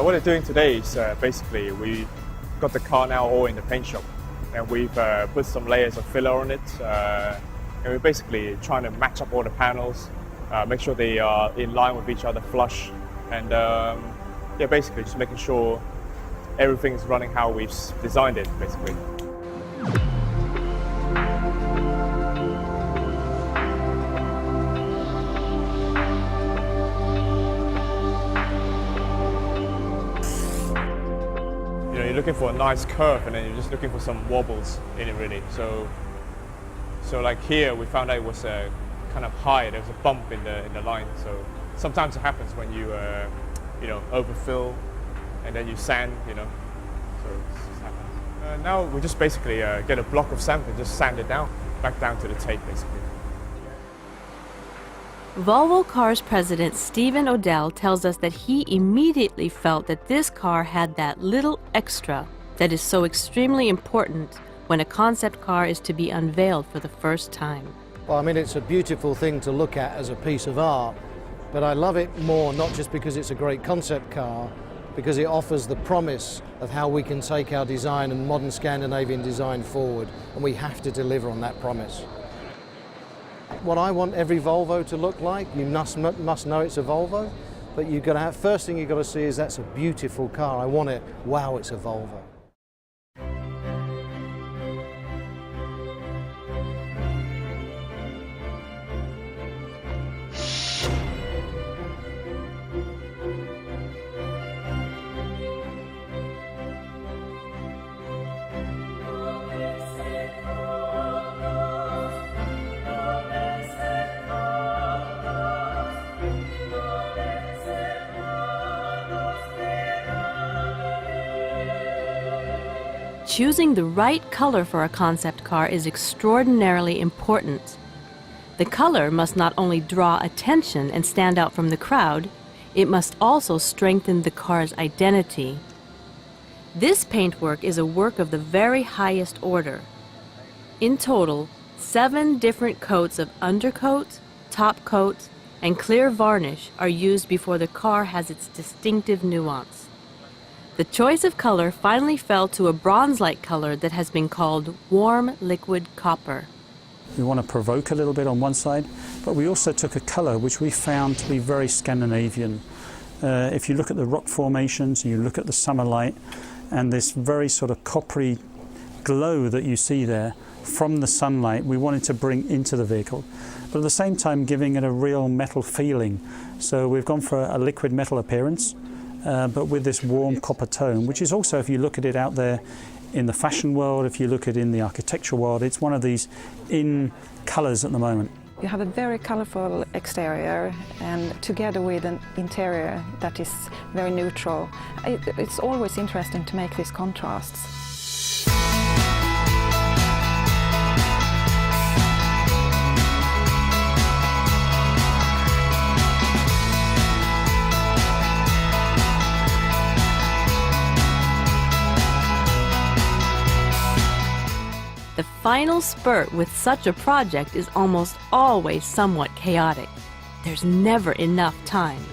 what we're doing today is basically we got the car now all in the paint shop, and we've put some layers of filler on it, and we're basically trying to match up all the panels, make sure they are in line with each other, flush, and yeah, basically just making sure everything's running how we've designed it, basically. You know, you're looking for a nice curve, and then you're just looking for some wobbles in it, really. So like here, we found out it was kind of high. There was a bump in the line. So sometimes it happens when you you know, overfill, and then you sand. You know, so it just happens. Now we just basically get a block of sand and just sand it down, back down to the tape, basically. Volvo Cars president Stephen Odell tells us that he immediately felt that this car had that little extra that is so extremely important when a concept car is to be unveiled for the first time. Well, I mean, it's a beautiful thing to look at as a piece of art, but I love it more not just because it's a great concept car, because it offers the promise of how we can take our design and modern Scandinavian design forward, and we have to deliver on that promise. What I want every Volvo to look like, you must know it's a Volvo, but you've got to have, first thing you've got to see is that's a beautiful car. I want it, wow, it's a Volvo. Choosing the right color for a concept car is extraordinarily important. The color must not only draw attention and stand out from the crowd, it must also strengthen the car's identity. This paintwork is a work of the very highest order. In total, 7 different coats of undercoat, top coat, and clear varnish are used before the car has its distinctive nuance. The choice of color finally fell to a bronze-like color that has been called warm liquid copper. We want to provoke a little bit on one side, but we also took a color which we found to be very Scandinavian. If you look at the rock formations, you look at the summer light, and this very sort of coppery glow that you see there from the sunlight, we wanted to bring into the vehicle, but at the same time giving it a real metal feeling. So we've gone for a liquid metal appearance, but with this warm copper tone, which is also, if you look at it out there in the fashion world, if you look at it in the architectural world, it's one of these in colors at the moment. You have a very colorful exterior, and together with an interior that is very neutral. It's always interesting to make these contrasts. The final spurt with such a project is almost always somewhat chaotic. There's never enough time.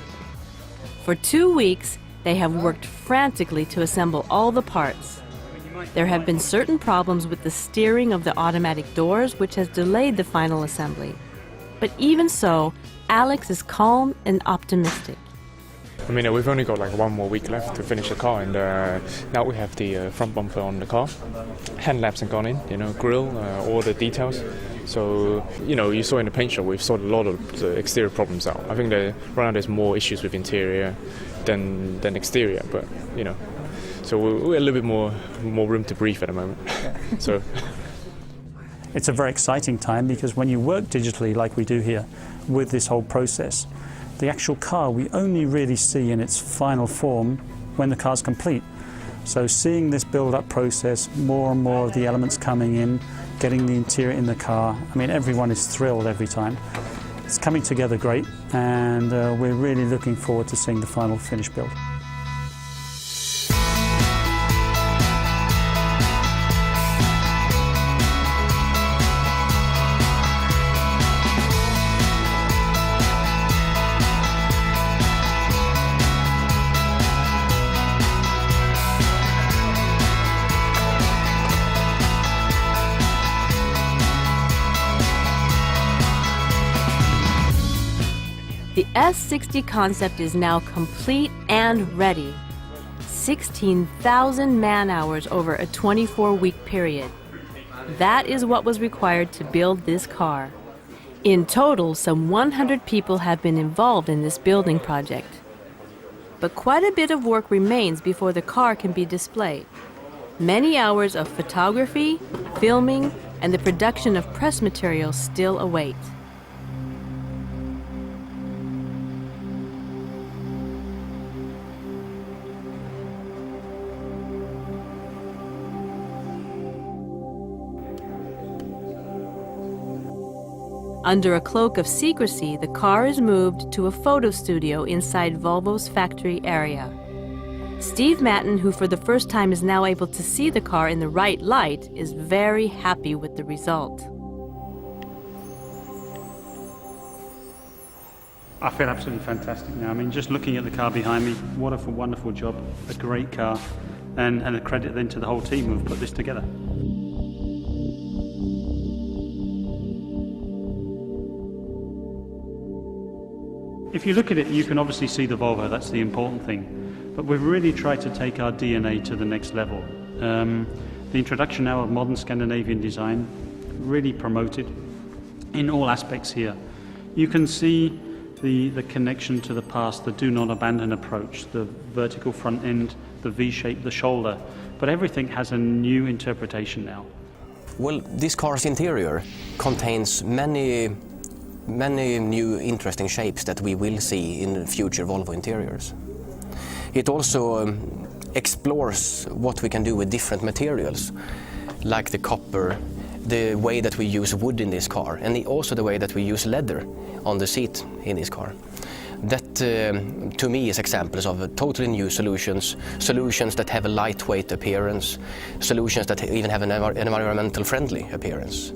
For 2 weeks, they have worked frantically to assemble all the parts. There have been certain problems with the steering of the automatic doors, which has delayed the final assembly. But even so, Alex is calm and optimistic. I mean, we've only got like 1 more week left to finish the car, and now we have the front bumper on the car. Hand lamps have gone in, you know, grille, all the details. So, you know, you saw in the paint shop, we've sorted a lot of the exterior problems out. I think right now there's more issues with interior than exterior, but, you know, so we're a little bit more room to breathe at the moment. So. It's a very exciting time, because when you work digitally like we do here with this whole process, the actual car we only really see in its final form when the car's complete. So seeing this build-up process, more and more of the elements coming in, getting the interior in the car, I mean, everyone is thrilled every time. It's coming together great, and we're really looking forward to seeing the final finished build. S60 concept is now complete and ready. 16,000 man-hours over a 24-week period. That is what was required to build this car. In total, some 100 people have been involved in this building project. But quite a bit of work remains before the car can be displayed. Many hours of photography, filming, and the production of press materials still await. Under a cloak of secrecy, the car is moved to a photo studio inside Volvo's factory area. Steve Matten, who for the first time is now able to see the car in the right light, is very happy with the result. I feel absolutely fantastic now. I mean, just looking at the car behind me, what a wonderful job, a great car, and a credit then to the whole team who've put this together. If you look at it, you can obviously see the Volvo, that's the important thing. But we've really tried to take our DNA to the next level. The introduction now of modern Scandinavian design, really promoted in all aspects here. You can see the connection to the past, the do not abandon approach, the vertical front end, the V-shape, the shoulder, but everything has a new interpretation now. Well, this car's interior contains many new interesting shapes that we will see in future Volvo interiors. It also explores what we can do with different materials, like the copper, the way that we use wood in this car, and also the way that we use leather on the seat in this car. That, to me, is examples of totally new solutions that have a lightweight appearance, solutions that even have an environmental friendly appearance.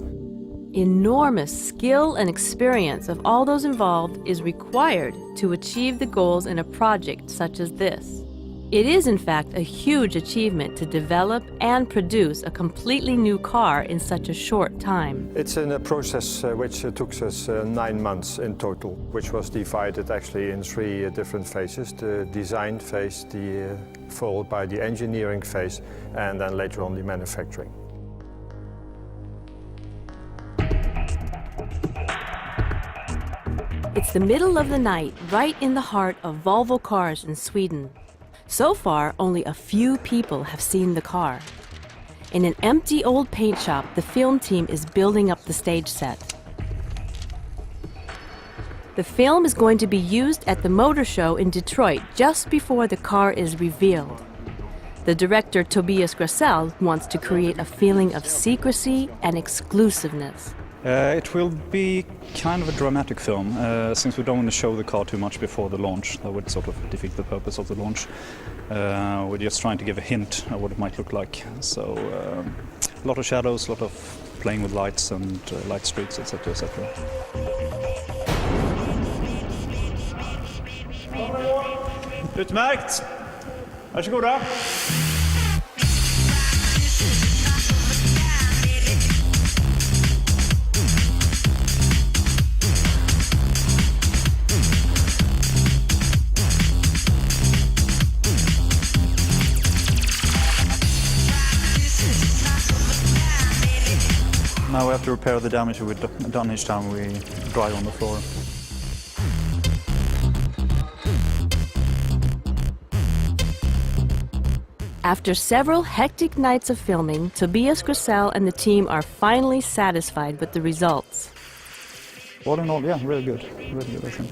Enormous skill and experience of all those involved is required to achieve the goals in a project such as this. It is, in fact, a huge achievement to develop and produce a completely new car in such a short time. It's in a process which took us 9 months in total, which was divided actually in 3 different phases. The design phase, followed by the engineering phase, and then later on the manufacturing. It's the middle of the night, right in the heart of Volvo Cars in Sweden. So far, only a few people have seen the car. In an empty old paint shop, the film team is building up the stage set. The film is going to be used at the motor show in Detroit just before the car is revealed. The director Tobias Grasell wants to create a feeling of secrecy and exclusiveness. It will be kind of a dramatic film, since we don't want to show the car too much before the launch. That would sort of defeat the purpose of the launch. We're just trying to give a hint of what it might look like. So a lot of shadows, a lot of playing with lights and light streaks, etc. etc. Utmärkt! Varsågoda! Now we have to repair the damage we've done each time we drive on the floor. After several hectic nights of filming, Tobias Grasell and the team are finally satisfied with the results. All in all, yeah, really good, I think.